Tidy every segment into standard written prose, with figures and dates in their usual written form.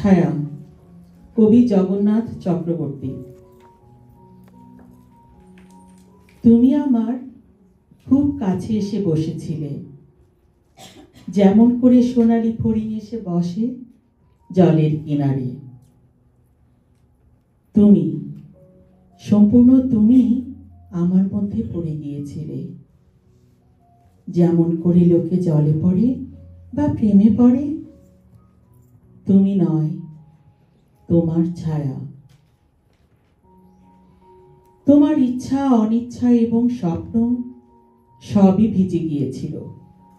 ছায়া, কবি জগন্নাথ চক্রবর্তী। তুমি আমার খুব কাছে এসে বসেছিলে, যেমন করে সোনালি ফড়িং এসে বসে জলের কিনারে। তুমি, সম্পূর্ণ তুমি আমার মধ্যে পড়ে গিয়েছিলে, যেমন করে লোকে জলে পড়ে বা প্রেমে পড়ে। তুমি নয়, তোমার ছায়া। তোমার ইচ্ছা, অনিচ্ছা এবং স্বপ্ন সবই ভিজে গিয়েছিল।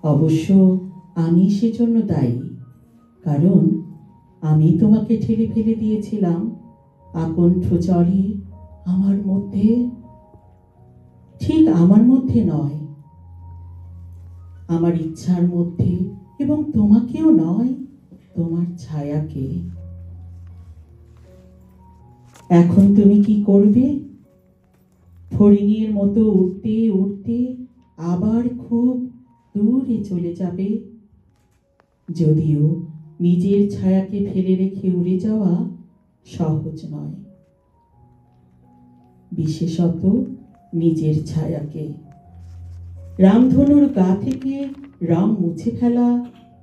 অবশ্য আমি সেজন্য দায়ী, কারণ আমি তোমাকে ঠেলে ফেলে দিয়েছিলাম আকণ্ঠ জলে আমার মধ্যে। ঠিক আমার মধ্যে নয়, আমার ইচ্ছার মধ্যে, এবং তোমাকেও নয়, তোমার ছায়াকে। এখন তুমি কি করবে? ফড়িংয়ের মতো উঠতে উঠতে আবার খুব দূরে চলে যাবে। যদিও নিজের ছায়াকে ফেলে রেখে উড়ে যাওয়া সহজ নয়, বিশেষত নিজের ছায়াকে। রামধনুর গা থেকে রাম মুছে ফেলা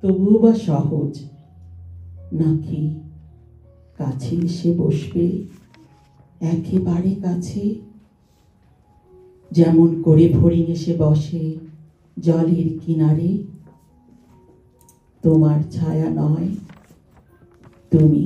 তবুও বা সহজ নাকি কাছে এসে বসবে, একেবারে কাছে, যেমন করে ফড়িং এসে বসে জলের কিনারে। তোমার ছায়া নয়, তুমি।